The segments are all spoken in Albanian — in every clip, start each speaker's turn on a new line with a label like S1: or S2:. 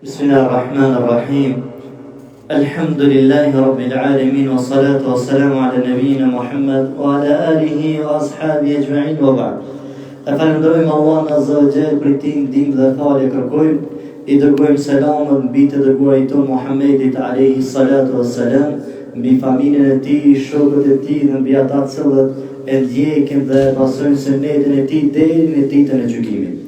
S1: Bismillahirrahmanirrahim. Alhamdulillahi rabbil alamin wa salatu wa salamu ala nabiyyina Muhammad wa ala alihi wa ashabihi ajma'in wa ba'd. E falenderojmë Allahun Azza wa Jall për këtë ndihmë dhe falje kërkojmë. I dërgojmë selamën mbi të dërguarit ton Muhammedit alayhi salatu wassalam, mbi familjen e tij, shokët e tij dhe mbi ata të cilët e ndjekin dhe pasojnë sunetin e tij deri në ditën e gjykimit.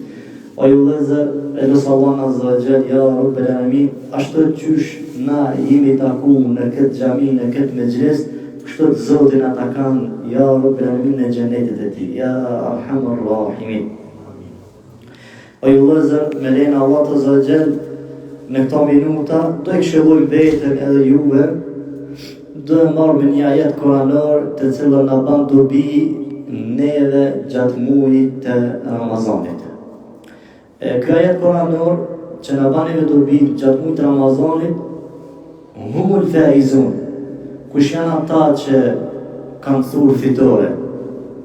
S1: O ju vëllezër, e lutem Allahun Azza wa Jall, ya Rabbul Alamin, ashtu qysh na jemi takuar në këtë xhami, në këtë mexhlis, kështu Zoti na takon, ya Rabbul Alamin, në xhenetin e tij, ya Arhamur Rahimin. O ju vëllezër, me lejnë Allah Azza wa Jall, në këto minuta do e këshilloj veten edhe juve, do e marrë me një ajet kuranor të cilën na ban dobi neve gjatë muajit të Ramazanit. Ky ajet kuranor që na ban neve dobi gjatë muajit të Ramazanit, humul faizun, kush janë ata që kanë thurë fitore,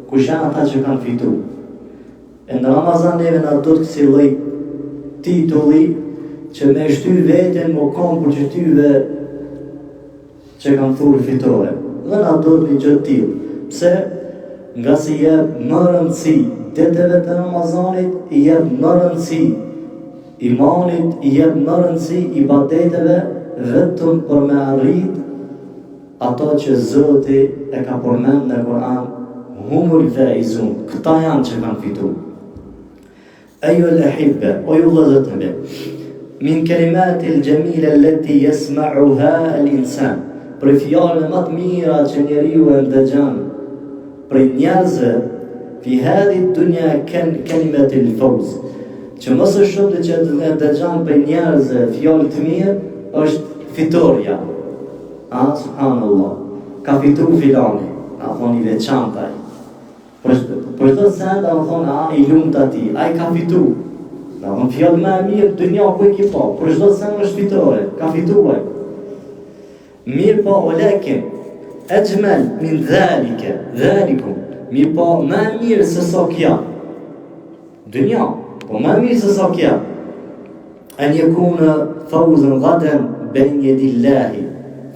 S1: kush janë ata që kanë fitu. E në Ramazan neve na do të kësi lloj titulli që me shty veten më kam për që tyve që kanë thurë fitore. Dhe na do të një gjë tillë. Pse? Nga si jep më rëndësi ditëve të Ramazanit, i jep më rëndësi imanit, i jep më rëndësi ibadeteve vetëm për me arrit ato që Zoti e ka përmend në Kur'an, humul faizun, këta janë që kanë fitu. Ayyuhal ahibba, o ju vëllezër të mi, min kalimatil jamila allati yasma'uha al-insan, për fjalën më të mira që njeriu e ndëgjon për njerëzve, fi hadhihi dunya kalimatul fawz, që mos është shumë që të ndëgjon për njerëzve fjalë të mirë, është fitoria. Subhanallah, ka fitu filani, na thoni veçantaj. Për të send, a më thonë, i lumt ati, a i ka fitu. Na thonë, fjallë me e mirë, dënja ku e ki pa, për çdo send është fitore, ka fituaj. Mirë po, o lekin, e gjmel, min dhalikum, mirë po, me e mirë se sa kja. Dënja, po me e mirë se sa kja. E një kunë fauzën gaden, ben jedillahi,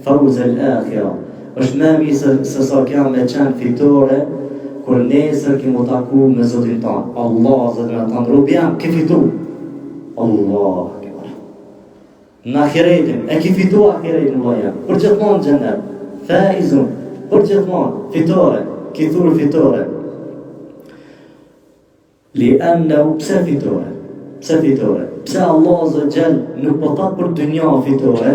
S1: fauzën akhira. Është me e mirë se sa kja me qenë fitore, kur nesër kemi taku me Zotin tanë. Allah, Zotin tanë, robi jam, ke fitu. Allah, në ahiretin, e ki fitu ahiretin, Allah jam. Për gjithmonë xhenet, faizun, për gjithmonë, fitore, ki thurë fitore. Li annahu, pse fitore? Pse fitore? Pse Allah Azza Jall nuk po thot për dynja fitore,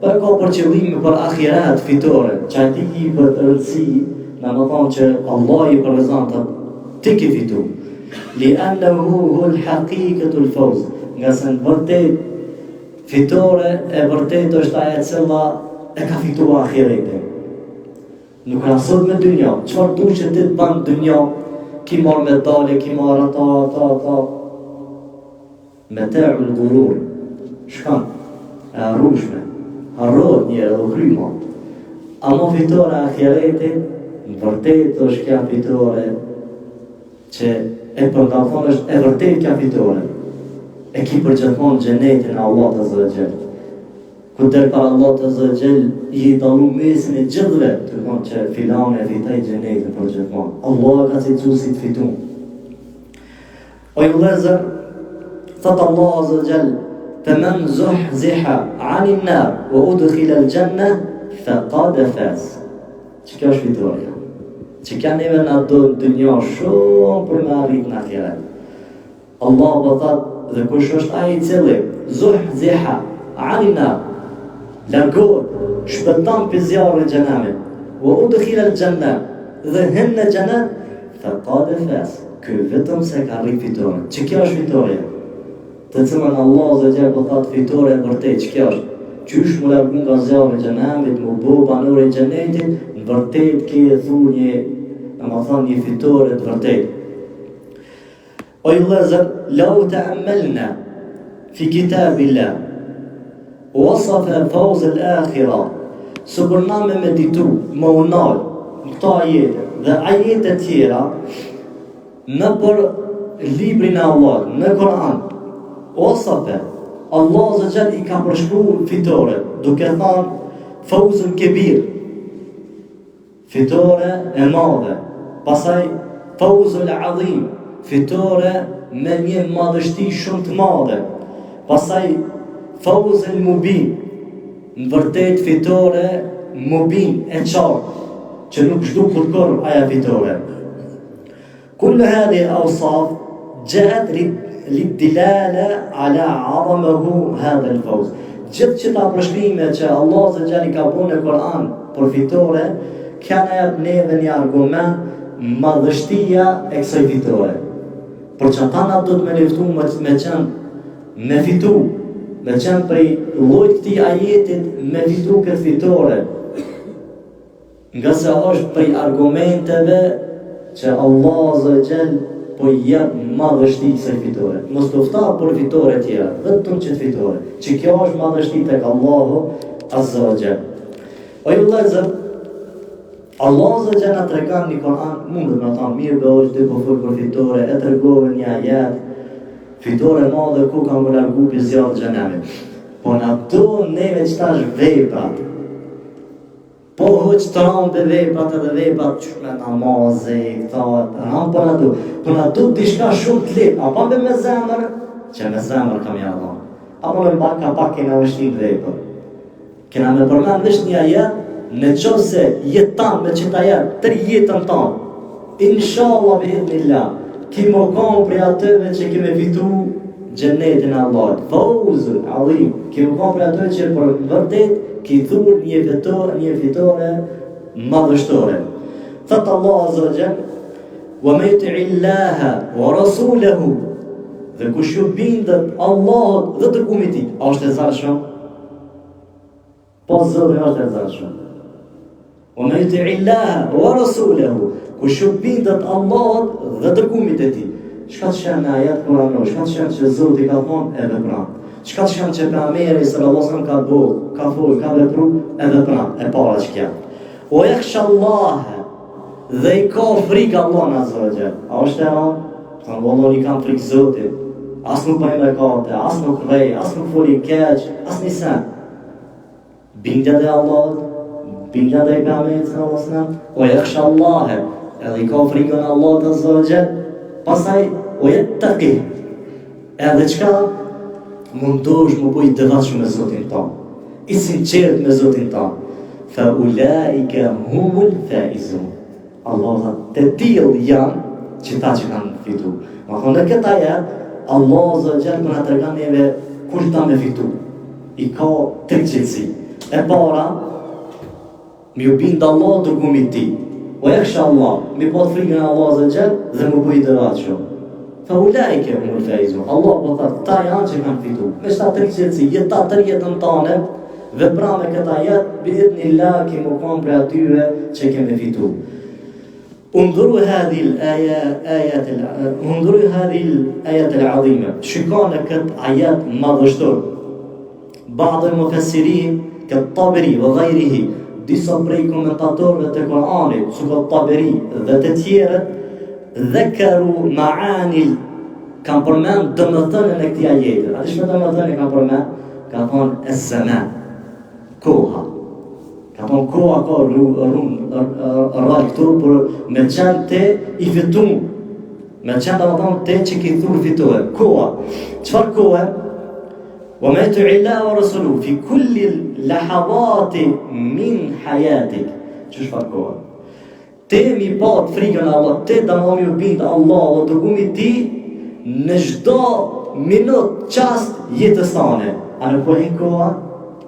S1: për ka për qëllime për ahiret fitore, që ati ki për rëndësi, në më thonë që Allah i përrezanta, ti ki fitu. Li annahu hul haqiqatul fawz, nga se në vërtet, fitore e vërtet është aja cilla e ka fitu ahiretin. Nuk rasot me dynja, qëfar du që ti të banë dynja, ki marrë medalje, ki marrë ata. Me te u l'gurur, shkan, e arrushme, harrot njërë dhe kryma. Amo fitore ahiretin, në vërtet është kja fitore që e përndafon është e vërtet kja fitore. E ki përgjithmonë xhenetin e Allah Azza wa Jall. Ku der para Allah Azza wa Jall i dallu mesin e gjithëve, të thonë që filani e fitoi xhenetin përgjithmonë. Allah ka thënë si të fitun. O ju vëllezër, thot Allah Azza wa Jall, "Faman zuhziha 'anil nar wa udkhila al-janna faqad faz." Çka është fitoria? Që ka neve në do dënja shumë për me arrit në ahiret. Allah po thot, dhe kush është ai i cili zuhziha 'anil nar, largohet, shpëton për zjarrin e xhenemit, wa udkhila al-janna, dhe hyn në xhenet, faqad faz. Ky vetëm se ka arrit fitoren. Që kjo është fitoria? Të cilën Allah Azza wa Jall po thot fitore e vërtet, ç'kjo është? Qysh mu largu nga zjarri i xhenemit, mu bo banor i xhenetit, në vërtet ke e thu një, në më thonë një fitore të vërtet. O ju vëllezër, lau ta'ammalna fi kitabillah, wasafa fawz al-akhira, së për na me meditu, më unal, në këta ajete dhe ajete tjera, në për librin e Allah, në Kur'an, wasafa, Allah Azza i ka përshkruar fitore, duke thënë fawzul kebir, fitore e madhe. Pastaj fawzul azim, fitore me një madhështi shumë të madhe. Pastaj fawzul mubin, në vërtet fitore mubin e qartë, që nuk zhduk kur aja fitore. Kullu hadhihi al-awsaf جاءت للدلالة على عظمه هذا الفوز. Gjithë qëta përshkrime që Allah Azza ka bërë në Kur'an për fitore, kanë jap neve një argument madhështia e kësaj fitore. Por që ata na do të me leftu me qenë me fitu, me qenë prej llojit këtij ajetit me fitu këtë fitore. Nga se është prej argumenteve që Allah Azza po jep madhështi kësaj fitore. Mos të fta për fitore tjera, vetëm që fitore. Që kjo është madhështi tek Allahu Azza wa Jall. O ju vëllezër, Allah Azza wa Jall na tregon në Kur'an, mund të thonë mirë do është dhe po fol për fitore, e tregove një ajet, fitore madhe ku ka më largu për zjarë xhenemit. Po në ato neve që tash veprat, po hoq të ramë dhe veprat edhe veprat që me namaze, ramë për ato. Për ato dishka shumë të lepë, apo me zemër, që me zemër kam ja dhamë. Apo me ka pak kena vështit vepër. Kena me përmen vësht një ajet, në qovë se jetë tanë me qëta jetë, tërë jetën tanë. Inshallah bi idhnillah, ki më kam prej atëve që kime fitu gjennetin Allah. Fawzul azim, ki më kam prej atëve që për vërtet ki thur një fitore madhështore. Thëtë Allah Azza wa Jall, wa me yuti'i Allaha wa rasulahu, dhe kush ju bindet Allahut dhe dërgumit tij, a është e zarshëm? Po zotri është e zarshëm. Wa me yuti'i Allaha wa rasulahu, kush ju bindet Allahut dhe dërgumit e tij. Çka të shenë në ajet kuranor, çka të shenë që Zoti ka thonë e vepron. Çka të shenë që pejgamberi sallallahu alaihi wasallam ka bërë, ka folë, ka vepru, e vepron, e para që kja. O yakhsha Allah, dhe i ka frikë Allah Azza wa Jall. A është e ranë? Thonë, vëllon i kam frikë Zotit, as nuk bëj mëkate, as nuk rrej, as nuk foli keq, as një sen. Bindja dhe Allah, bindja dhe i pejgamberit sallallahu alaihi wasallam, o yakhsha Allah, edhe i ka frikën Allah Azza wa Jall. Pastaj o yattaqi, edhe çka mundosh më bëj devotshëm me Zotin tonë, i sinqert me Zotin tonë. Fa ulaika humul faizun. Allah të tillë janë që ta që kanë fitu. Ma thonë në këtë ajet, Allah Azza wa Jall më na tregon neve kush ta me fitu. I ka tre qëllësi. E para, mi u bind Allah dërgumit tij. O yakhsha Allah, mi po të frikën Allah Azza wa Jall dhe më bëj devotshëm. Fa ulaika humul faizun. Allah po thotë ta janë që kanë fitu. Me shta tre qëllësi, jeta të jetën tane, vepra me këtë ajet, bi idhnillah ki më kam për atyre që kemi fitu. انظروا هذه الآيات العظيمة. شكون كت آيات مضجدور. بعض المفسرين كالطبري وغيره دي صبري كومنتاتور القرآن سوق الطبري ذات تيرت ذكروا معاني كامبرمان دمثان انك آيات. علاش ما دمثان كامبرمان؟ كان الزمان كوها. Ka thonë koha ka rrallë këtu, për me qenë te i fitu, me qenë të më thonë te që ki thurë fituhe. Koha. Qëfar koha? Wa me të illa wa rasulu, fi kulli lahadati min hajatik. Që shfar koha? Te mi patë frikën Allah, te da më mi u bindë Allah, o të gumi ti, në gjdo minut qast jetës tane. A në kohin koha?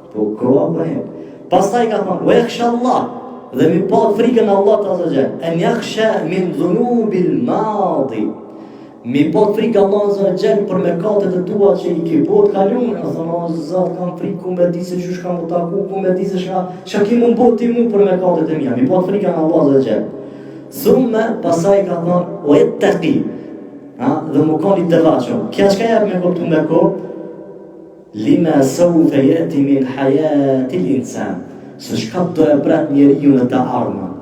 S1: Po koha kohin. Pastaj ka thonë, o yakhsha Allah, dhe mi pat frikën Allah të Azza wa Jall, en yakhsha min dhunubil madi, mi pat frikën Allah Azza wa Jall për mëkatet e tua që i ke bot kalun, a thonë, o Zot, kam frikë ku me di se që shka mu taku, ku me di se shka ki mu bot ti mu për mëkatet e mija, mi pat frikën Allah Azza wa Jall. Thumme, pastaj ka thonë, o yattaqi, dhe mu kanë i devotshëm. Kja çka jep me kuptu me kohë, lima sawfa yati min hayati al-insan. Se çka do e prat njeriu në të ardhmen.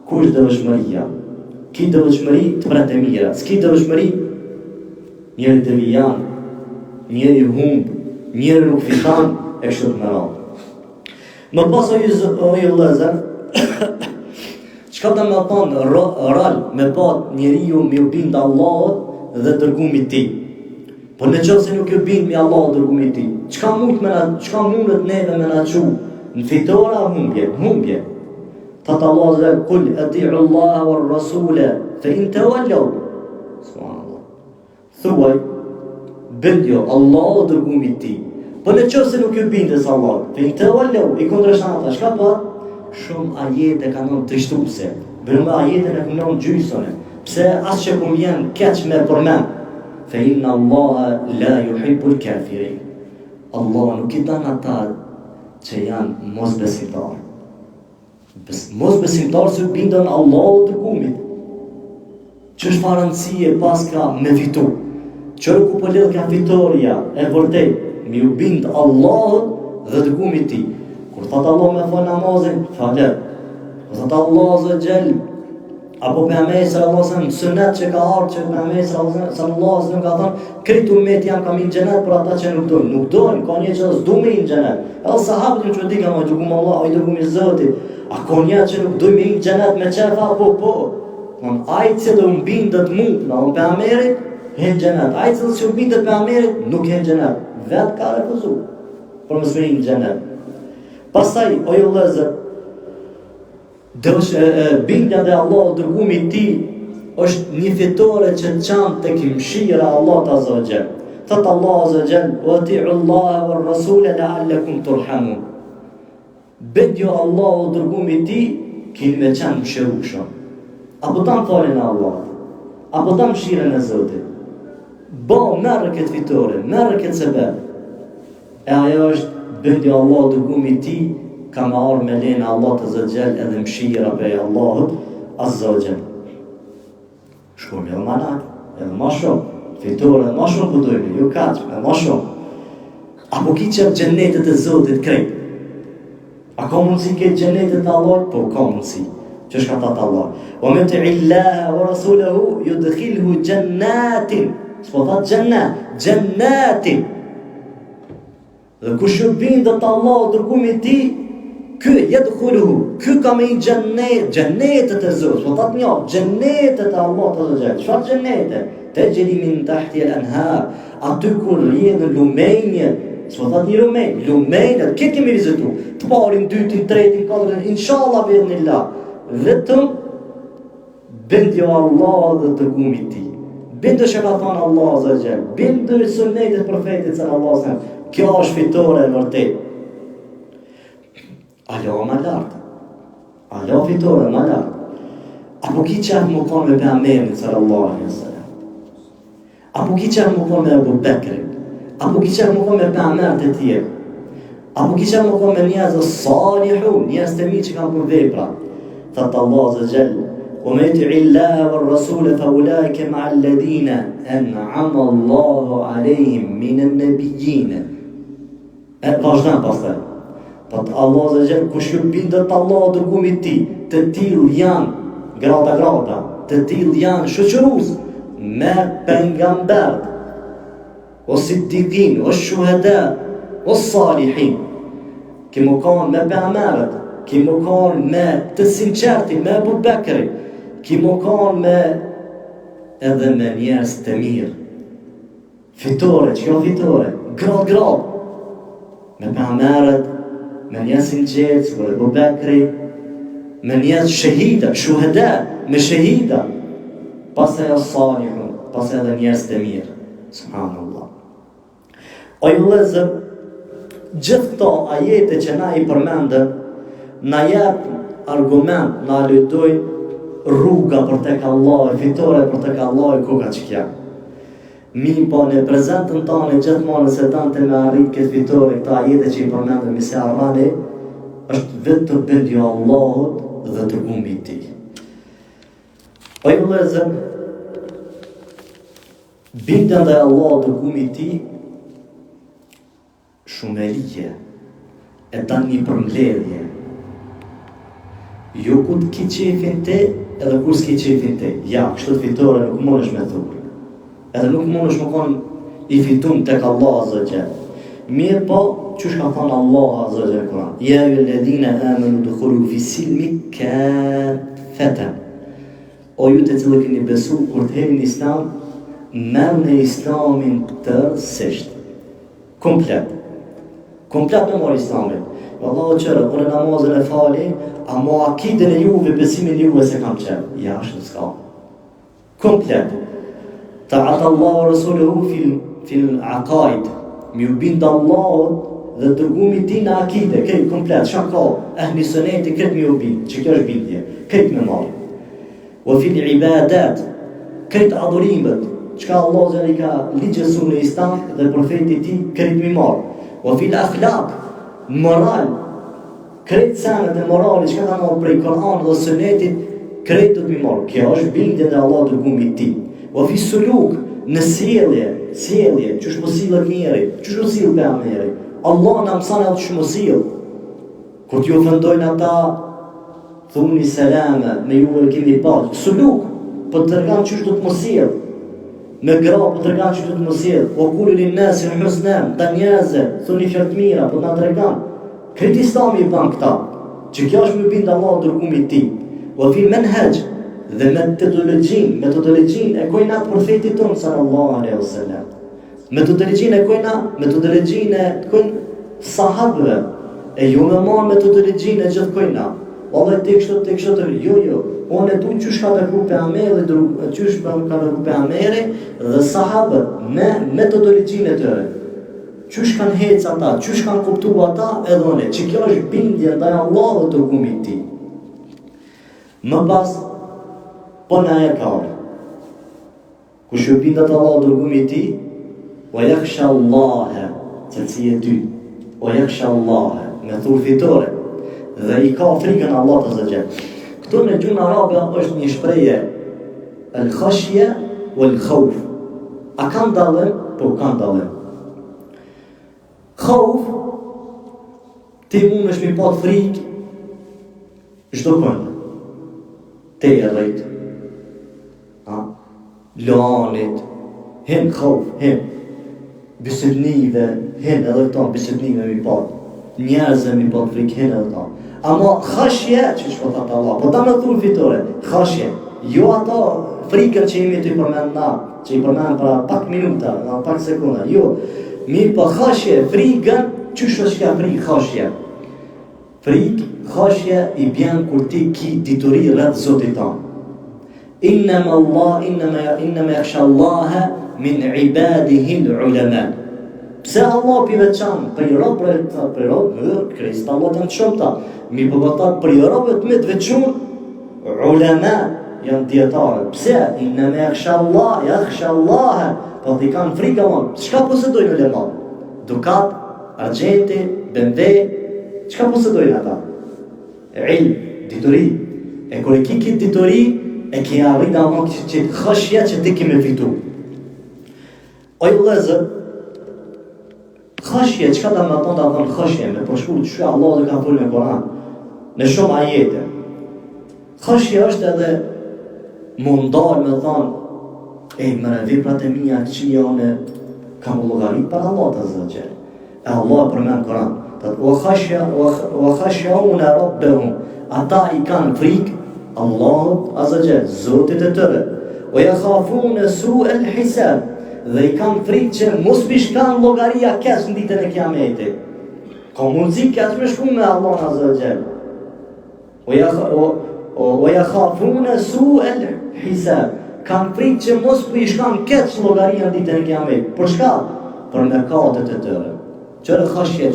S1: Kush devotshmëria? Ki devotshmëri të prat e mira. S'ki devotshmëri, njeri devijan, njeri humb, njeri nuk fiton e kështu me radhë. Më pas o ju vëllezër, çka do të thonë rol me pat njeriu me u bind Allahut dhe dërgumit të tij. Po nëse nuk ju bind me Allahut dhe dërgumit të tij, çka mundet neve me na çu në fitore apo humbje? Thot Allah azza kul ati'u Allah wa rasula fa in tawallaw. Subhanallah. Thuaj bindjo Allahut dhe dërgumit të tij. Po nëse nuk ju bindes Allahut, fa in tawallaw i kundërshton ata, çka po? Shumë ajete kanë të shtuese. Bërë ajete në kënon gjysone. Pse as që kum jenë keq me përmen. Fe inna Allaha la yuhibbul kafirin. Allah nuk i dan ata që janë mosbesimtar. Mosbesimtar se bindën Allahut të kumit. Ç'është farëndësie pas ka me fitu. Qërë ku po lidh ka fitoria e vërtet, mi u bind Allahut dhe të kumit ti. Kur thot Allah me fal namazin, falet. Kur thot Allah azza xal apo pejgamberi sallallahu alaihi wasallam sunet që ka ardhur që pejgamberi sallallahu alaihi wasallam ka thënë krejt ummeti jam kam në xhenet për ata që nuk dojnë. Nuk dojnë, ka një që s'do me në xhenet. Edhe sahabët që di kanë thënë Allah ai dërgoi i Zotit. A ka një që nuk dojnë me në xhenet me çfarë apo po? Don ai që do mbindet mund, na pejgamberi në xhenet. Ai që mbindet pejgamberit nuk në xhenet. Vet ka refuzuar. Për mos me në xhenet. Pastaj o ju vëllezër, bindja dhe Allah dërgumi ti është një fitore që çan tek mëshira Allahut azza wa jall. Thot Allah azza wa jall: "Wa ati'u Allah wa ar-rasula la'allakum turhamun." Bindjo Allah dërgumi ti keni me çan mëshirueshëm. Apo ta falën Allah. Apo ta mëshirën e Zotit. Merr këtë fitore, merr këtë sebeb. E ajo është bindja Allah dërgumi ti ka me arë me lene Allah të zëgjel edhe mshira për Allahut azza wa jall. Shkojmë edhe ma lartë, edhe ma shumë, fitore edhe ma shumë përdojme, ju kaqë, edhe ma shumë. Apo ki qëpë gjennetet e Zotit krejt? A ka mundësi këtë gjennetet e Allah? Po, ka mundësi. Që shka tatë Allah? Wa me të illaha wa rasulahu ju dëkhilhu gjennatin. S'po tatë gjennat, gjennatin. Dhe kush ju bindët Allah dërgumit ti, ky yadkhuluhu, ky ka me i gjennetet e Zotit, po ta të njoh, gjennetet e Allahut azza wa jall. Çfarë gjennete? Tajri min tahti al-anhar, aty kur rrjedhën lumenje, s'po thot një lumenje, këtë kemi vizitu, të parin, dytin, tretin, katërin, inshallah bi'idhnillah. Vetëm bindjo Allah dhe dërgumit ti. Bindë që ka thonë Allah azza wa jall, bindë sunetit profetit sallallahu alaihi wasallam. Kjo është fitore e vërtet. Alo ma lartë. Alo fitore ma lartë. Apo ki qëtë më konë me pejgamberin sallallahu alaihi wasallam. Apo ki qëtë më konë me Abu Bekrin. Apo ki qëtë më konë me pejgamberët e tjerë. Apo ki qëtë më konë me njerëz salihun, njerëz të mirë që kanë për vepra. Thot Allah azza jall: "Wa man yuti'i Allah wa ar-rasula fa ulaika ma'a alladhina an'ama Allahu 'alayhim min an-nabiyyin." Vazhdan pastaj. Thot Allah azza jall kush ju bindet Allah dërgumit ti, të tillë janë grata, të tillë janë shoqërues me pejgamberët, o siddiqin, o shuhada, o salihin. Kimo kanë me pejgamberët, kimo kanë me të sinqertin, me Abu Bekrin, kimo kanë me edhe me njerëz të mirë. Fitore, që jo fitore, grad. Me pejgamberët, me njerëz sinqert, si Abu Bekri, me njerëz shahida, shuhada, me shahida. Pastaj as-salihun, pastaj edhe njerëz të mirë. Subhanallah. O ju vëllezër, gjithë këto ajete që na i përmendëm, na jep argument, na lejtojnë rruga për tek Allah, fitore për tek Allah e koka që kja. Mi po në prezentën tonë gjithmonë se tante me arrit këtë fitore, këta ajete që i përmendëm mi se arrani, është vetë të bindjo Allahut dhe të gumbi ti. O ju vëllezër, bindja dhe Allahut të gumbi ti, shumë e ligje, e ta një përmledhje. Jo ku të ki qefin te, edhe kur s'ki qefin te. Ja, kështë të fitore nuk mund është me thurë. Edhe nuk mund është më konë i fitum tek Allah azza jall. Mirë po, çush ka thënë Allah azza wa jalla Kur'an. Ya ayyuhalladhina amanu dukhulu fi silmi kaffatan. O ju të cilët keni besu, kur të heni në Islam, merrni në Islamin tërësisht. Komplet në mori Islamin. Allahu qërë, unë namazën e fali, a mo akiden e juve, besimin e juve se kam qërë. Ja, është në s'ka. Komplet. Ta'ata Allahu Rasuluhu fil aqaid. Mi u bindë Allahot dhe dërgumi ti në akide, këtë komplet, shaka, ehli sëneti, këtë mi u bindë, që kjo është bindje, këtë me marë. O fil ibadat, këtë adhurimet, çka Allah zëri ka ligjësu në Islam dhe profeti ti këtë mi marë. O fil akhlaq, moral, këtë senet e morali, çka ka marë prej Koran dhe Sunetit, këtë të mi marë. Kjo është bindje dhe Allah dërgumi ti. O fil suluk, në sjellje, çush mos sillet njeri, çush mos sill pejgamberi. Allah na mëson atë çush mos sill. Kur t'ju ofendojnë ata, thuni selama, me ju keni paqë. Suluk, po të tregon çush do të mos sill. Me gra po të tregon çush do të mos sill. O kulli lin nasi husna, tanyaza, thuni fjalë të mira, po na tregon. Këtë Islami i bën këta, që kjo është më bind Allah dërgumit ti. O fi manhaj dhe metodologjin e kojna të profetit tonë sallallahu alaihi wasallam. Metodologjin e kojnë sahabëve, e ju me marë metodologjin e gjithë kojna. Vallai tek kështu jo. Unë e du qysh ka vepru pejgamberi dhe qysh ka vepru pejgamberi dhe sahabët me metodologjin e tyre. Qysh kanë hecë ata, qysh kanë kuptu ata edhe one, që kjo është bindje ndaj Allahut të dërgumit ti. Më pas, po në aja kaur. Kush ju bindat Allah dërgumit ti, o yakhsha Allahe, cilësi e dy, o yakhsha Allahe, me thur fitore, dhe i ka frikën Allah të zëgjet. Këtu në gjuhën arabe është një shpreje, el khashje o el khauf. A kanë dallim? Po kanë dallim. Khauf, ti mund është mi pat frikë, çdo kënd. Te e rejtë. Lanit, hen khauf, hen bisednive, hen edhe këta bisednive mi pat, njerëzve mi pat frikë, hen edhe ta. Ama khashje, që shpo thëtë Allah, po ta me thunë fitore, khashje, jo ata frikën që jemi të i përmen na, që i përmen pra pak minuta, pak sekunda, jo, mi pa khashje, frikën, që shpo që ka frikë khashje? Frikë, khashje i bjen kur ti ki dituri rreth Zotit tanë. Innama yakhsha Allaha min ibadihi al-ulama. Pse Allah pi veçan për robë, kristallat janë të shumta, mi përbotat për robët me të veçun, ulama janë dietarë. Pse? Innama yakhsha Allaha, po t'i kanë frikë Allah. Çka posedojnë ulema? Dukat, argjenti, bende, çka posedojnë ata? Ilm, dituri. E kur e ki dituri, e ki arrit Allah që khashja që ti kemi fitu. O i lezër, khashje, qka da me thonë da thonë khashje, me përshku që Allah dhe ka thullë me Koran, në shumë ajete. Khashje është edhe mundar me thonë, me veprat e mija që janë kam llogarit për Allah të zëgjel. E Allah përmen Koran. Wa khashjauna rabbahum, ata i kanë frikë Allahut azza Zotit e tëre. O yakhafuna su'al hisab, dhe i kanë frikë që mos bishkan llogaria keq në ditën e Kiametit. Ka mundësi keq me shku me Allah azza o yakhafuna su'al hisab, kanë frikë që mos bishkan keq llogaria në ditën e Kiametit. Për çka? Për mëkatet e tyre. Çfarë khashje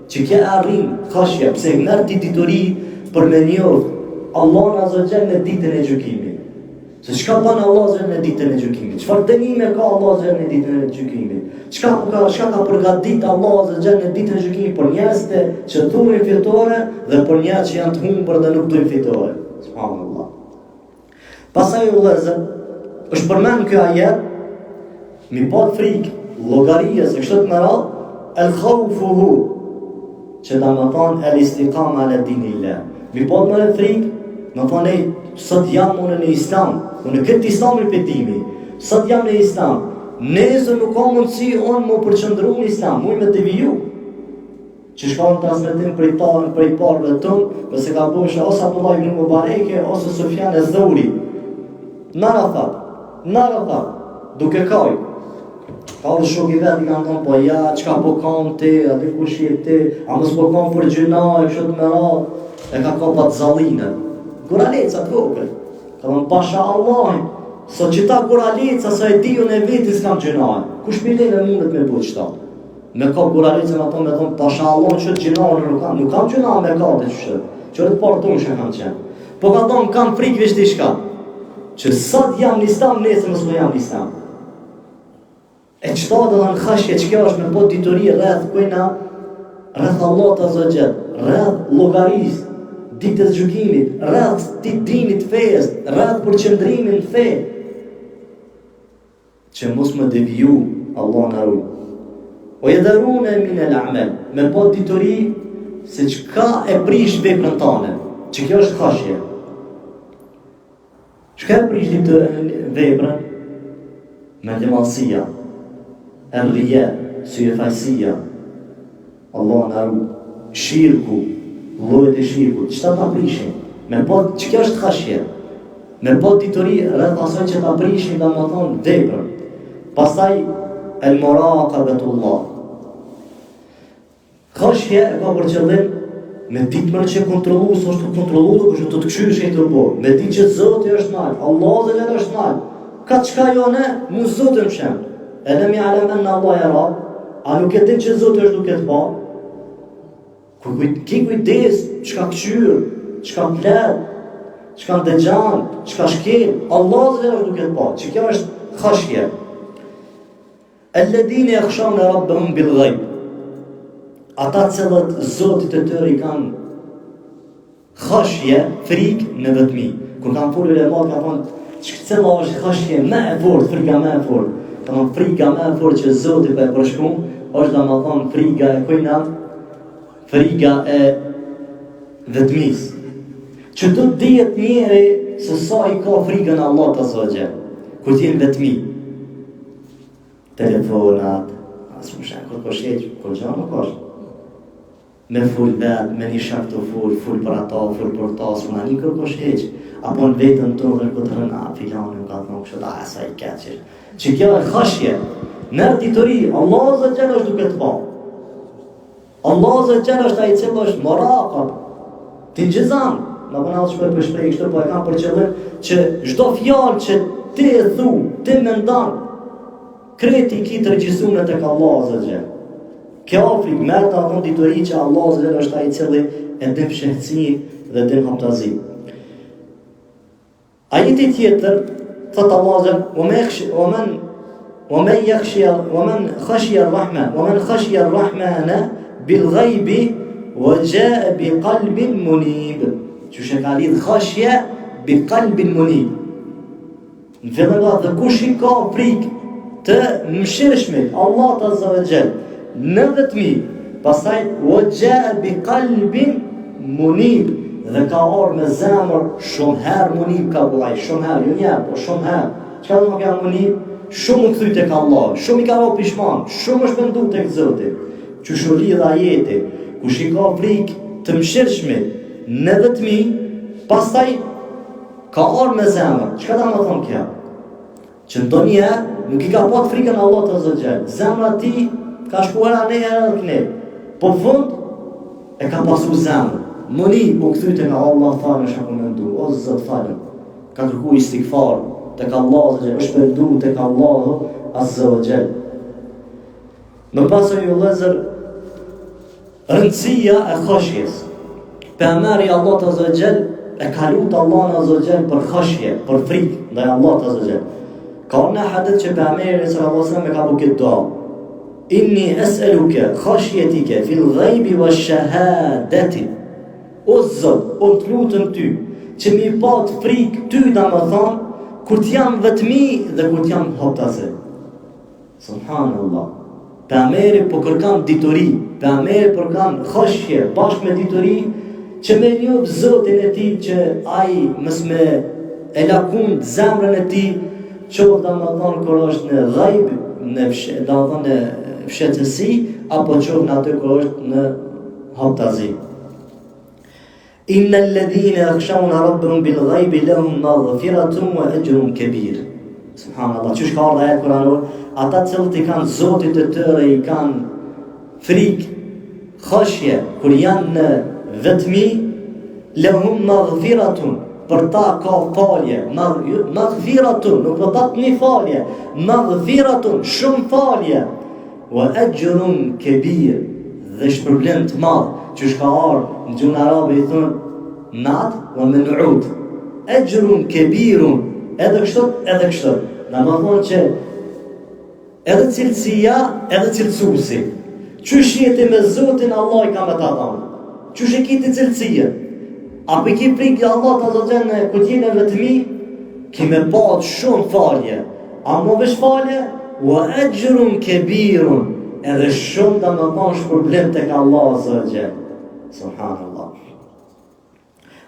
S1: që kja arrin khashje, pse merr ti dituri për me njohur Allah azza në ditën e gjykimit. Se çka bën Allah azza në ditën e gjykimit? Çfarë dënime ka Allah azza në ditën e gjykimit? Çka ka përgatit Allah azza në ditën e gjykimit për njerëzit që thurin fitore dhe për njerëzit që janë të humbur dhe nuk duin fitore. Subhanallah. Pastaj vëllezër, është përmend ky ajet mi pa frikë, llogaria se kështu të më radh, el khawfuhu, që da më thonë el istiqama ala dinillah. Mi pa të më frikë, më thonë sot jam unë në Islam, unë këtë Islam ripetimi, sot jam në Islam, Nesër nuk ka mundësi unë më përqëndru në islam, mu me deviju. Që shka në transmetim për i parëve tëmë, nëse ka bëshë ose Abdullah ibn Mubareke, ose Sufjan e Thawri. Në Arafat, duke kaj. Ka dhe shok i vetë i kanë thonë, po ja, qka po kam ti, a di kush je ti, a mës po kam për gjyna, e kështë me radhë, e ka pat zalinë. Kuraleca të vogël. Ka thonë, pasha Allahin, so që ta kuraleca, sa e diju në veti s'kam gjyna. Kush pilele mundet me bu qëta? Me ka kuraleca me thonë, pasha Allahin që të gjyna, nuk kam gjyna me ka të qështë. Që të parë tonë që kam qenë. Po ka thonë, kam frikë vishti shka. Që sot jam në islam, nesër mësë më jam në islam. E qëta dhe në khashje që kjo është me po ditori rreth kujna, rreth Allah të zëgjet, rreth logaris, ditës gjukimit, rreth ti dinit fejes, rreth përqëndrimin fe. Që mos më deviju, Allah në arru. O e dharune mine l'amel, me po ditori se që ka e prish veprën tane, që kjo është khashje. Që ka e prish veprën? Me demalsia. Rrije, syefajsia, Allah në arru, shirku, llojet e shirku, që ta prishin? Me po, që kjo është khashje? Me po ditori rreth asaj që ta prishin dhe më thonë veprën. Pastaj, el muraqabetullah. Khashje e ka për qëllim me ditë mërë që kontrolu, së është të kontrolu dhe kështë të të këshyrë që i të borë. Me ditë që Zoti është nalë, Allah dhe lërë është nalë. Ka qka jone, mu Zotë më shemë. E në mi alem enna Allah e ra, a nuk e din që Zotë është duke të pa? Ki kujdes, qka këqyrë, qka plet, qka ndëgjan, qka shkel, Allah dhe është duke të pa, që kjo është khashje. Alladhina yakhshawna rabbahum bil ghaib. Ata cilët Zotit e tërë i kanë khashje, frikë në vetmi. Kur kanë folur e marë, ka thonë, cila është khashje me e fort, frika me e fort. Ka thonë, frika me e fort që Zotit për e përshkru, është da më thonë frika e kujna, frika e vetmis. Që të dijet njeri se sa i ka frikën Allah të zogje, kur t'jen vetmi. Telefonat, asë më shenë, kur kësheq, kur gjanë nuk është. Me full vetë, me një shak të full për ata, full për ta, s'ma një kur kësheq. Apo në vetën të dhe këtë rëna, filanë më ka të në kështë, a sa i keqër. Që kjo e khashje, nërë ditori, Allah zë gjelë është duke të pa. Allah zë gjelë është a i cilë është maraqab, ti në gjizan. Në përna të shpër për shprej kështë, po e kam për qëllim që çdo fjalë që ti e thu, ti me ndanë, kreti ki të regjistruar tek Allah zë gjelë. Kjo frik merë të avon ditori që Allah zë gjelë është a i cili e dim shëhtësi dhe dim haptazi. Ajeti tjetër, thëtë Allah zë gjelë, ومن خشي الرحمن بالغيب وجاء بقلب منيب. Që shë ka lidhë khashje bi qalbin munib. Në fillim dhe kush i ka frikë të mëshirshmit, Allah të azza wa jall, në vetmi, pastaj وجاء بقلب munib, dhe ka orë me zemër shumë herë munib ka bullaj, shumë herë, jo njerë, po shumë herë. Çka do të thonë munib? Shumë këthy tek Allah, shumë i ka ro pishman, shumë është bëndu tek Zoti. Që shuri dhe ajeti, kush i ka frikë të mëshirshmit në vetmi, pastaj ka orë me zemër. Çka do të thonë kjo? Që ndonjëherë nuk i ka pat frikën Allah të zëgjel. Zemra ti ka shkuar anë edhe këne. Po fund e ka pasu zemër. Mëni po këthy tek Allah falë është aku mendu, o Zot falë. Ka kërku istighfar tek Allah dhe është përdu tek Allahu azza wa jall. Më pasoj ju lezër rëndësia e khashjes. Pejgamberi Allah azza wa jall e ka lutë Allah azza wa jall për khashje, për frikë ndaj Allah azza wa jall. Ka në hadith që Pejgamberi sallallahu alaihi wasallam ka bërë këtë dua. Inni es'aluka khashyatika fil ghaibi wash shahadati. O Zot, o të lutëm ty që mi pat frikë ty da më thonë kur t'jam vetmi dhe kur t'jam haptaze. Subhanallah. Pejgamberi po kërkan ditori, Pejgamberi po kërkan khashje bashkë me ditori që me njoh Zotin e tij që ai mos me e lakund zemrën e tij, qoftë domethënë kur është në ghaib, në fshetësi apo qoftë në atë kur është në haptazi. Innal ladhina yakhshawna rabbahum bil ghaibi lahum maghfiratun wa ajrun kabir. Subhanallah, çu ka ardhur ajet kuranor, ata të cilët i kanë Zotit të tyre i kanë frikë, khashje kur janë në vetmi, lahum maghfiratun, për ta ka falje, maghfiratun, nuk do të një falje, maghfiratun, shumë falje, wa ajrun kabir, dhe shpërblim të madh, që ka ardhur në gjuhën arabe i thonë nat wa men'ud, ajrun kabirun, edhe kështu, na më thonë që edhe cilësia, edhe cilësuesi. Qysh jeti me Zotin, Allah i ka me ta dhamë. Qysh e kiti cilësia? Apo i ki frikë Allah të zotën në kutjene vetëmi, ki me pat shumë falje. A më vesh falje? Wa ajrun kabirun, edhe shumë da më thonë shpërblim tek Allah zotën. Subhanallah.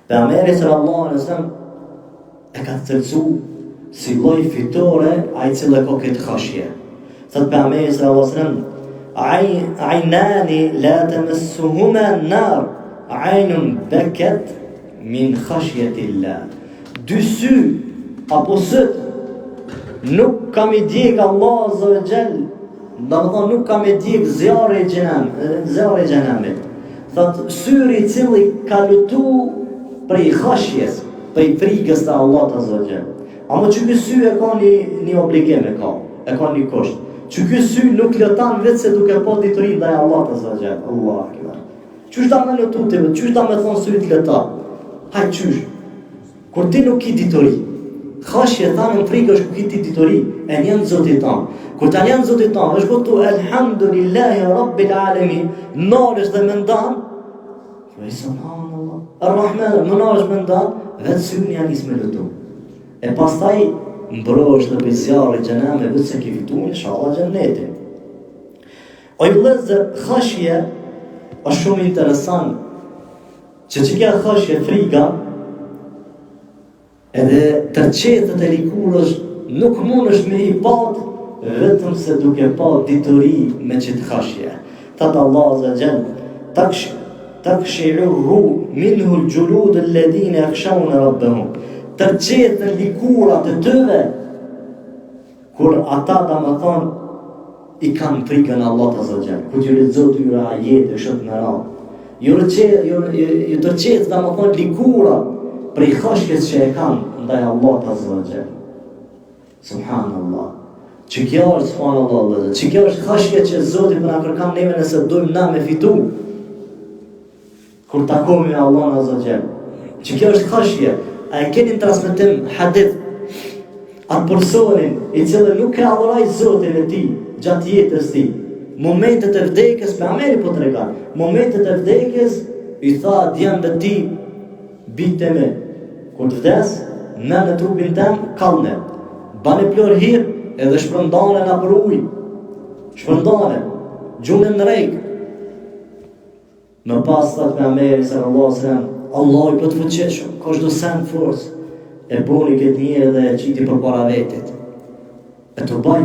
S1: Pejgamberi sallallahu alaihi wasallam e ka cilësu si lloj fitore ai i cili ka këtë khashje. Thot pejgamberi sallallahu alaihi wasallam, aynani la tamassuhuma an-nar, aynun bakat min khashyatillah. Dy sy apo syt nuk kam i djeg Allah azza wa jall, domethënë nuk kam i djeg zjarri i xhenamit. Thot syri i cili ka lutu prej khashjes, prej frikës të Allahut azza wa jall. Ama që ky sy e ka një obligim e ka një kusht. Që ky sy nuk lëtan vetë se duke pa dituri ndaj Allahut azza wa jall. Allahu akbar. Qysh ta më lutu ti, qysh ta më thon syrit lëta? Haj qysh. Kur ti nuk ki dituri, khashje thanë në frikë është ku ki ti dituri, e njën Zotit tanë. Kur ta njën Zotit tanë, është gotu elhamdulillahi rabbil alamin, nalësh dhe mendan, subhanallah, ar-Rahman, mendash mendan, vetë syrin janë isë me lutu. E pastaj mbrohesh në zjarrin e xhenamit vetë se ke fituar inshallah xhenetin. O i vëllezër, khashje është shumë interesant. Që ka khashje frika, edhe tërqetët e likurës nuk mundesh me i pat vetëm se duke pa dituri me qëtë khashje. Thëtë Allah azza jall, takshi'u minhu al-julud alladhina yakhshawna rabbahum. Tërqetë në likurat të tëve, kur ata da më thonë, i kanë frikën Allah të zëgjën, kur që lexon tyre ajete, shëtë në ra. Ju tërqetë da më thonë likurat, prej khashjes që e kanë ndaj Allah të zëgjën. Subhanallah. Që kjo është subhanallah, që kjo është khashje që Zoti për na kërkan neve nëse dojmë na me fitu, kur takomi me Allah në zëgjën. Që kjo është khashje. A e keni në transmetim hadith atë personin i cili nuk e adhuroi Zotin e tij gjatë jetës ti. Momentet e vdekjes, pejgamberi po tregon, momentet e vdekjes i tha djemve ti, bite me, kur të vdes, në trupin tem, kallne, bane plor hir, edhe shpërndane në për ujë, shpërndane, gjunën në rejkë. Më pas të pejgamberi sallallahu alaihi wasallam, Allah i për të fëqeshëm, ka shdo sen forës, e boni këtë një edhe e qiti për para vetit. E të baj,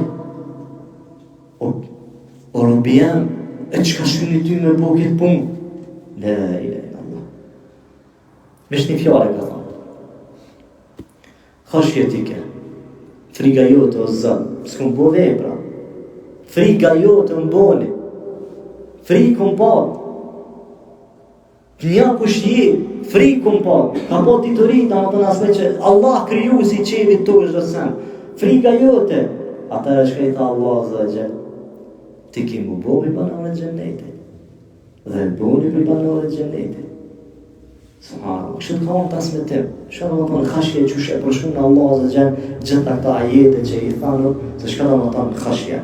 S1: o robi jam, e që ka shkëni ty me po këtë punë? La ilaha illallah. Vesh një fjare ka thonë. Khashje tike, friga jote o zëmë, s'kum po vepra. Friga jote më boni, frikën po. Nja kush je, frikën po, ka po diturita më të nësme që Allah kriju si qevit të është dësen. Frika jote, ata është ka i tha Allah zë gjellë. Ti ki mu bobi banore gjennetit, dhe boni për banore gjennetit. Subhanallah, kështë të ka unë tas me tim, shka më të në khashje që shë e përshu në Allah zë gjellë, gjitha këta ajete që i thanë, se shka da më të në khashje.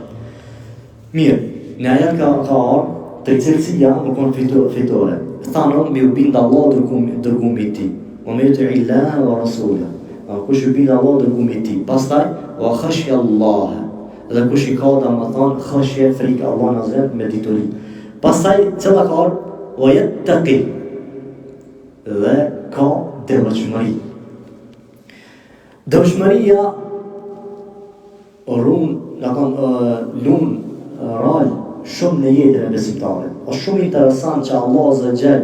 S1: Mirë, në ajet ka arë, të cilësia më konë fitore. Thanon me u binda Allah dërgumi ti, o me të illaha wa rasula, kush u binda Allah dërgumi ti, pastaj wa khashja Allah, dhe kush i ka da më thonë khashje frikë Allah në zërë me dituri. Pastaj cëla ka arë, wa jetë të qi, dhe ka devëshmëri. Devëshmëria orun na kanë lunë rol shumë në jetën e besimtarit. Është shumë interesant që Allah Azza wa Jall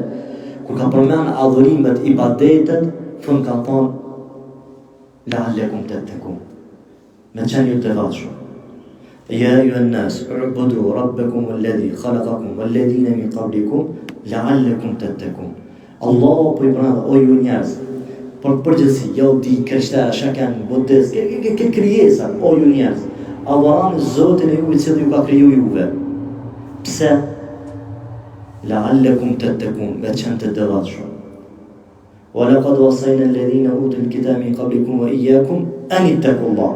S1: kur ka përmend adhurimet, ibadetet, fund ka thonë la'allakum tattaqun. Me qenë ju të devotshëm. Ya ayyuhan nas u'budu rabbakum alladhi khalaqakum walladhina min qablikum la'allakum tattaqun. Allah po i pranon o ju njerëz. Por përgjithësi, jo di krishterë, shakan, budist, këtë krijesa, o ju njerëz. Adhuroni Zotin e juve i cili ju ka kriju juve. Pse? La'allakum tattaqun, me qenë të devotshëm. وَلَقَدْ وَصَّيْنَا الَّذِينَ أُوتُوا الْكِتَابَ مِنْ قَبْلِكُمْ وَإِيَّاكُمْ أَنِ اتَّقُوا اللَّهَ.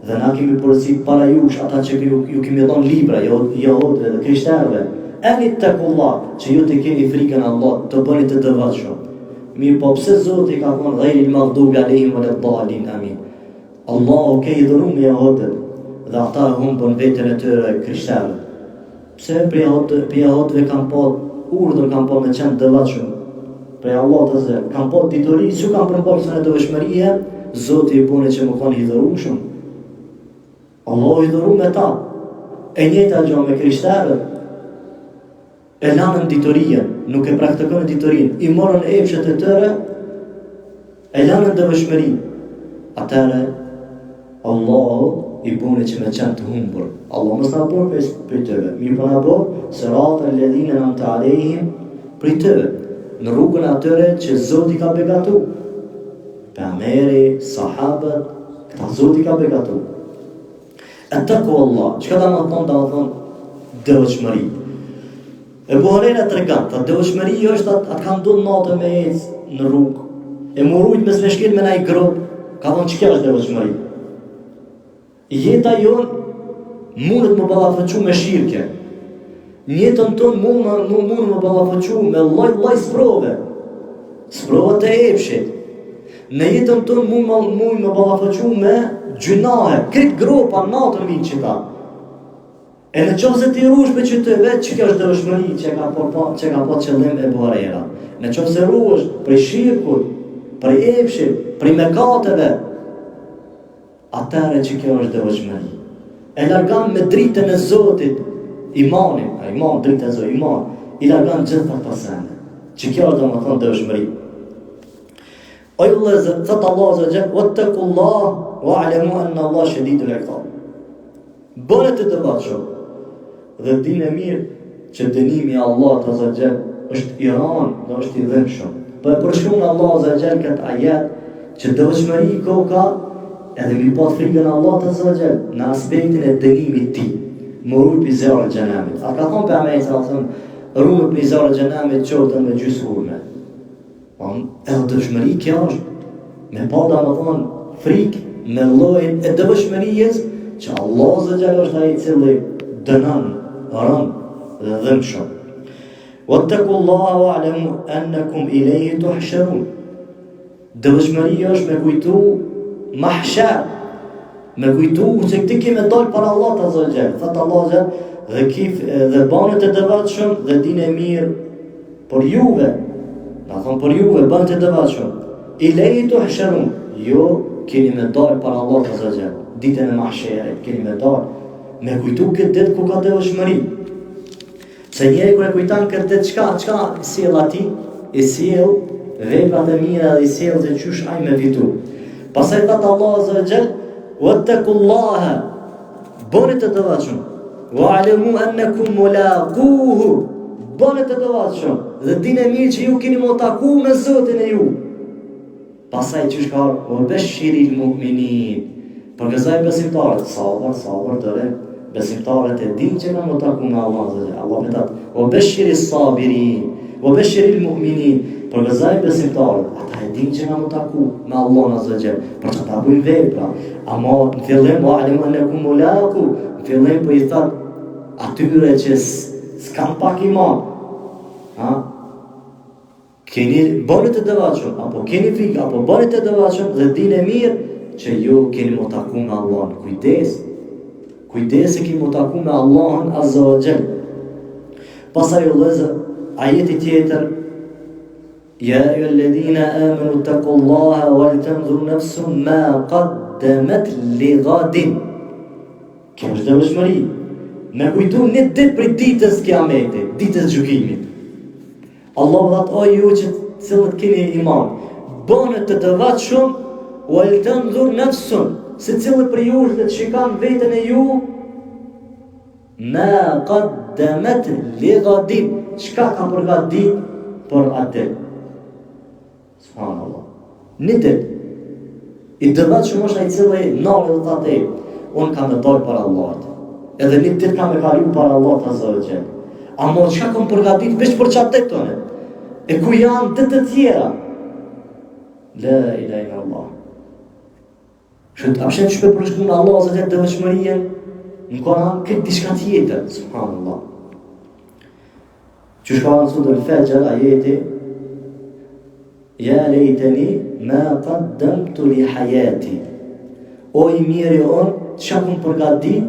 S1: Dhe na kemi porositur para jush ata që ju kemi dhënë libra, jehudëve dhe krishterëve, أَنِ اتَّقُوا اللَّهَ, që ju të keni frikën Allah, të bëni të devotshëm. Mirë po pse Zoti ka thonë ghayril maghdubi alehim waladdallin, amin. Allahu ka i dhënë me jehudët dhe ata humbën veten e tyre krishterët. Pse për jehudëve kanë pa urdhër, kanë pa me qenë devotshëm. Për Allah të zë, kam po ditori, që kam përmbërësën e dëvëshmërije, Zoti i bune që më kanë hidhërushëm. Allah i hidhëru me ta. E njëta gjë me krishterët, e lanën ditorien, nuk e praktikën ditorin, i morën epshet e tëre, e lanën dëvëshmëri. Atëre, Allah i bune që me qenë të humbur. Allah më s'na bërë për tëve. Mi përna bërë, sëratë e ledhine në të alejhim për tëve. Në rrugën atyre që Zoti ka begatu. Pejgamberi, sahabët, këta Zoti ka begatu. Attaqu Allah, çka do të thonë devotshmëri. Ebu Hurajra tregon, ta devotshmëria është atë kanë ndodhur natën me ecë në rrugë. E morujt mes me shkel me nai grop, ka thonë ç'kjo është devotshmëri. Jeta jonë mundet më ballafaqu me shirke. Njëtën tonë mund më ballafaqu me lloj sprove. Sprova të epshit. Në jetën tonë mund më ballafaqu me gjunahe, këtë gropa natën vinë që ta. E në qofë se ti rush për qytëve, që kjo është devotshmëri që ka po qëllim Ebu Hurajra. Në qofë se rush për shirkut, për epshit, për mëkateve, atëre që kjo është devotshmëri. E largan me dritën e Zotit, imanin, dritën e Zotit, iman, i largan gjitha pasende. Që kjo është domethënë devotshmëri. O ju vëllezër, thot Allah azza wa jall, wattaqullah wa'lamu anna Allah shadidul iqab. Bëni të devotshëm dhe dini mirë që dënimi i Allahut azza wa jall është i rënë dhe është i dhënshëm. Po e përshkruan Allah azza wa jall këtë ajet që devotshmëri ka edhe mi pat frikën Allahut azza wa jall në aspektin e dënimit të tij. Morur për zjarë xhenamit. A ka thonë Pejgamberi sallallahu alajhi wasallam, rrugë për zjarë xhenamit qoftë me gjysmë hurme. Edhe dëshmëri kjo është, me pa da më thonë frikë me llojin e devotshmërisë që Allah azza wa jall është ai i cili dënon, rën dhe dhëmshëm. Wattaqullaha wa'lamu annakum ilayhi tuhsharun. Devotshmëria është me kujtu mahshar, me kujtu se ti ke me dal para Allahut azza wa jall. Thot Allah azza dhe banë të devotshëm dhe dinë mirë për juve. Na thonë për juve, bënë të devotshëm. Ilayhi tuhsharun. Jo, keni me dalë para Allahut azza wa jall. Ditën e mahsherit, keni me dalë. Me kujtu këtë ditë ku ka devotshmëri. Se njeri kur e kujton këtë ditë, çka sjell ati? I sjell veprat e mira dhe i sjell se çysh ai me fitu. Pastaj thot Allah azza wa jall, wattaqullaha. Bëni të devotshëm. Wa'lamu annakum mulaquhu. Bëni të devotshëm dhe dini mirë që ju keni më taku me Zotin e ju. Pastaj çish ka bashiril mu'minin. Përgëzoj besimtarët, sabër tëre, besimtarët e dinë që kanë më taku me Allah azza wa jall. Allah më thot: "Wa bashiris sabirin, wa bashiril mu'minin." Përgëzoj besimtarët, ata e dinë që kanë më taku me Allah azza wa jall, për të ta bëjnë vepra. Ama në fillim wa'lamu annakum mulaqu, në fillim po i thot atyre që s'kan pak iman. Keni bëni të devotshëm, apo keni frikë, apo bëni të devotshëm dhe dini mirë që ju keni më taku me Allahun. Kujdes se keni më taku me Allahun azza wa jall. Pastaj vëllezër, ajeti tjetër, ya ayyuhalladhina amanu taqullaha wal tanzur nafsun ma qaddamat lighadin. Kjo është devotshmëri. Me kujtu një ditë për ditës kiametit, ditës gjykimit. Allah dhat, o ju që cilët keni iman, bënë të devotshëm, wal tanzur nafsun, se cilët për ju të shikon veten e ju, ma qaddamat li ghadin, çka ka përgatit për atë. Subhanallah. Një ditë, i devotshëm është ai i cili nërë dhe thotë, unë kam të dalë para Allahut. Edhe një ditë kam e kalu para Allahut azza wa jall. Amo çka kam përgatit veç për çatë tonë? E ku janë të tjera? La ilaha illallah. Shëtë apshen që për përshkunë Allah azza wa jall devotshmërinë, në Koran këtë diçka tjetër, subhanallah. Që shka në sudë al-Fajr ajeti, ja lejteni ma qaddamtu li hayati. O i mirë on, çka kam përgatit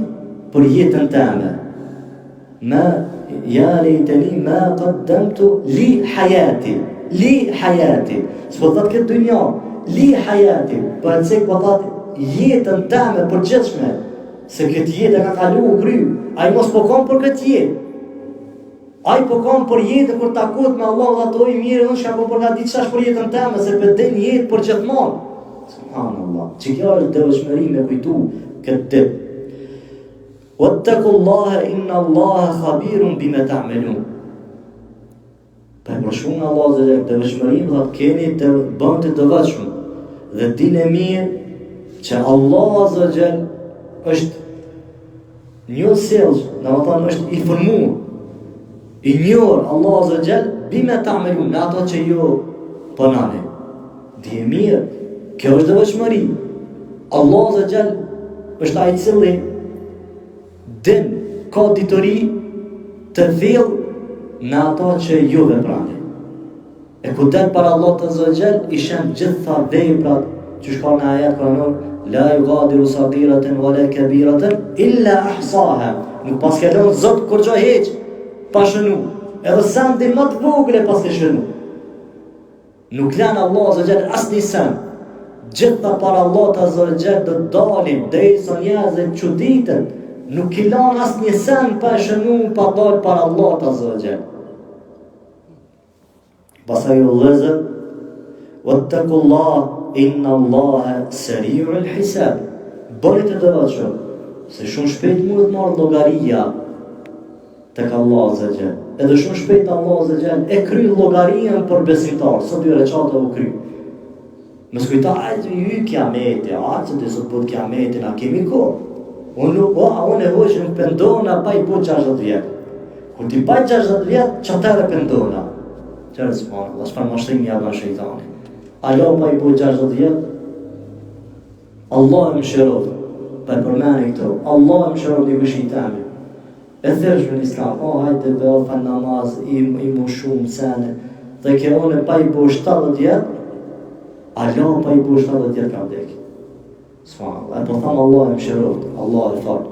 S1: për jetën tëme. Ja lejteni ma qaddamtu li hayati. Li hayati. S'po thot këtë dunja, li hayati. Për të cek po thot jetën tëme përgjithshme. Se këtë jetë ka kalu u kry. Ai mos po kam për këtë jetë. Ai po kam për jetën kur takot me Allah dhe ato i mirë, unë shka po përgatit qash për jetën teme, se për den jetë për gjithmonë. Subhanallah. Që kjo është devotshmëri me kujtu këtë ditë. Wattaqullaha inna Allaha khabirun bima ta'malun. Për përshkruan Allah dhe devotshmërinë, do të keni të bëni të devotshëm. Dhe dinë mirë që Allah azza jall është një sjellës, domethënë është i formuar. I njohur Allah azza jall bima ta'malun, në ato që ju punoni. Dhe mirë, kjo është devotshmëri. Allah azza jall është ai i cili din ka ditori të thellë në ato që ju veprani. E ku del para Allah azza jall i shen gjitha veprat që shkon në ajet kuranor, la yughadiru saghiratan wala kabiratan illa ahsaha. Nuk pas ka lënë Zot kur gjë heq pa shënu. Edhe sandi më të vogël e pas ka shënu. Nuk lën Allah azza jall asnjë send. Gjitha para Allah azza jall do dalin derisa njerëzit çuditën. Nuk i lan asnjë send pa shënu, pa dal para Allah azza jall. Pastaj vëllezër, wattaqullah inna Allaha sari'ul hisab. Bëni të devotshëm, se shumë shpejt mund të marrë llogaria tek Allah azza jall. Edhe shumë shpejt Allah azza jall e kryen llogarinë për besimtar, sot dy recata u kry. Mos kujto ai ju kiameti, atë të sot për kiametin a kemi kohë. Unë nevojë që nuk pendona pa i po 60 vjet. Kur ti pa 60 vjet, çfarë pendona? Çfarë s'mon, s'pan mashtrimi ja ban shejtani. Allah pa i po 60 vjet. Allah më shëroj. Pa përmeni këto. Allah më shëroj një vëshitami. E thërsh në Islam, hajte bëll fa namaz, i mu shumë sene. Dhe kjo unë pa i po 70 vjet, Allah pa i po 70 vjet ka vdek. Subhanallah. E po thamë Allah më shëroj. Allah e farë.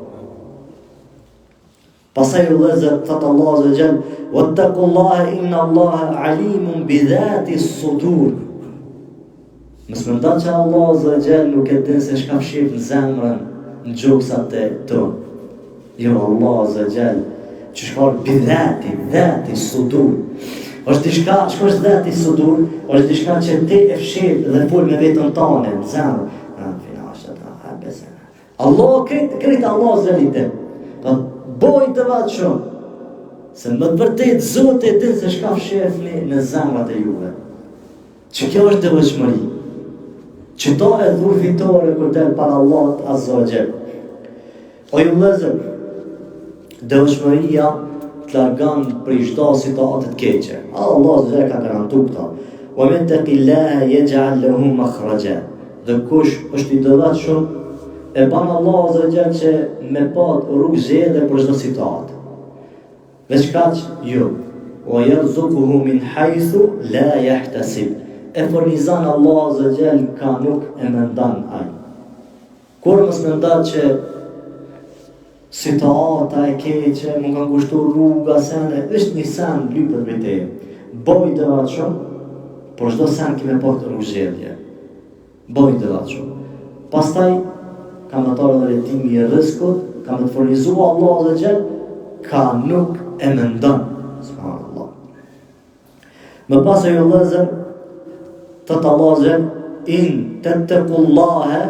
S1: Pasaj vëllezër, thëtë Allah azza wa jall, wattaqullaha inna Allaha alimun bi dhati s-sudur. Mos mendon që Allah azza wa jall nuk e din se çka fshif në zemrën, në gjoksat e tonë. Jo, Allah azza wa jall që shkon bi dhati s-sudur. Është diçka, çka është dhati s-sudur? Është diçka që ti e fshif dhe fol me veten tënde, në zemrën. Allah këtë Allah azza wa jall. Boj të vatë shumë, se më të vërtet Zotë e din se shka fshefni në zemrat e juve. Që kjo është devotshmëri. Që ta e dhur fitore kur del para Allahut azza wa jall. O ju vëllezër, devotshmëria të largon prej çdo situate të keqe. Allah azza wa jall ka garantuar këta. Wa man taqillaha yaj'al lahu makhraja. Dhe kush është i devotshëm, e ban Allah azza wa jall që me pat rrugë zgjedhje për çdo situatë. Veç kaq jo. Wa yarzuquhu min haythu la yahtasib. E furnizon Allah azza wa jall ka nuk e mendon ai. Kur mos mendon që situata e keqe, më ka ngushtuar rruga sene, është një sen lypër me te. Boj të vatshëm, por çdo sen kime pat rrugë zgjedhje. Boj të vatshëm. Pastaj kam atarë dhe retimi e rëskut, ka me të furnizua Allah dhe gjell, ka nuk e mendon. Subhanallah. Më pasë ju lëzër, të të lëzër, in të të kullahe,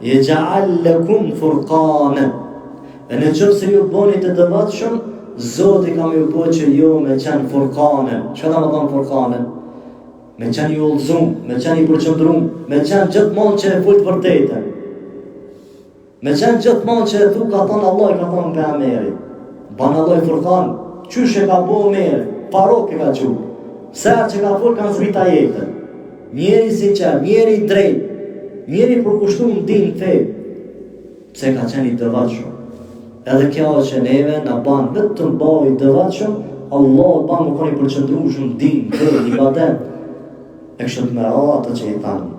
S1: je gja'al lëkum furqane. E në qëmë se ju boni të dëvatshëm, Zoti ka me ju po që ju me qenë furqane. Që da më thonë furqane? Me qenë ju ullëzum, me qenë i përqëndrum, me qenë gjithmonë që e fullt vërtetën. Me qenë gjithmonë që e thu ka thonë Allah, ka thonë për Ameri. Banë Allah i furqan, qysh e ka bo Ameri, farok e ka qu. Serë që ka full kanë zrita jetën. Njeri sinqer, njeri drejt, njeri përkushtum din fe. Pse ka qenë i dëvatshëm. Edhe kjo që neve në banë vetëm bëj i dëvatshëm, Allah banë më koni përqëndru shumë din, fe, një badet. E kështë të mëra atë që i thanë.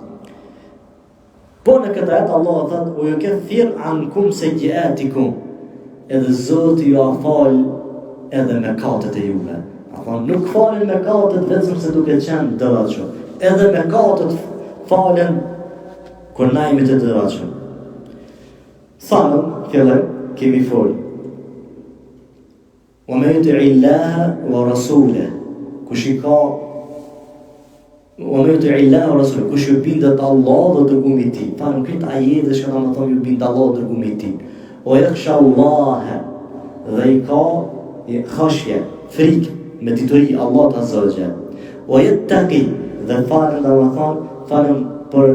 S1: Po në këtë jetë Allah thëtë, u ju këtë thirë ankum se gjetikum, edhe Zotë ju a falë edhe me katët e juve. A thonë, nuk falin me katët vetëm se duke qenë dëvatshëm. Edhe me katët falen kur na jemi të dëvatshëm. Thanëm, fjellëm, kemi folë. Wa me yuti illaha wa rasule, kush i ka wa me yuti illaha wa rasule, kush ju bindet Allah dhe dërgumit ti. Thanëm, këtë ajete që ka më thonë ju bindet Allah dhe dërgumit ti. O yakhsha Allahe, dhe i ka khashje, frikë, me dituri Allah të azogje. O jetë tëki, dhe falem dhe më thonë, falem për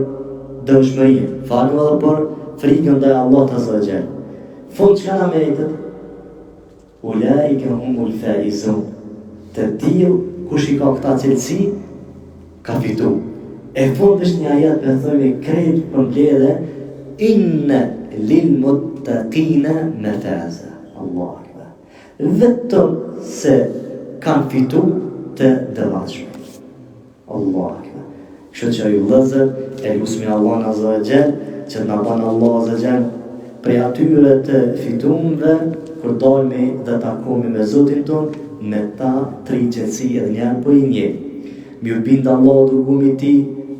S1: dëmshmëri, falem edhe për frikën dhe Allah të azogje. Fund që ka në mejtët, ulaike humul faizun, të tillë kush i ka këta cilësi, ka fitu. E fund është një ajet për thëmi krejt për mbledhe, inne lil muttaqina mafaza. Allah akbar. Vetëm se kanë fitu të dëvatshëm. Allah akbar. Kështu që ju vëllezër, e lusmi Allah azza wa jall, që na banë Allah azza wa jall prej atyre të fitumve, kur dalmi dhe takomi me Zotin ton, me ta tri qetësi edhe njërë për i një. Mi u bindë Allah dërgumit ti,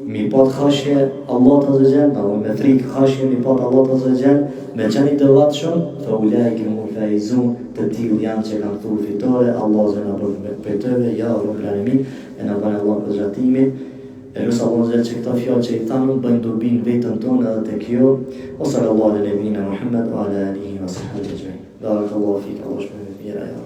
S1: mi pat khashje Allah të zëgjen, me frikë khashje mi pat Allah të zëgjen, me qeni të vatshëm, fa ulaike humul faizun, të tillë janë që kanë thurë fitore, Allah zëna për tëve, ja Rabbul Alamin, e në banë Allah për zhatimin. E lusë Allah zërë që këta fjallë që i thanën, bëjnë dobin vetën tonë edhe të kjo, o sallallahu ala nebina Muhammed, wa ala alihi wa sahbihi ajma'in. Barakallahu fik, Allah shpërë me mira, ja.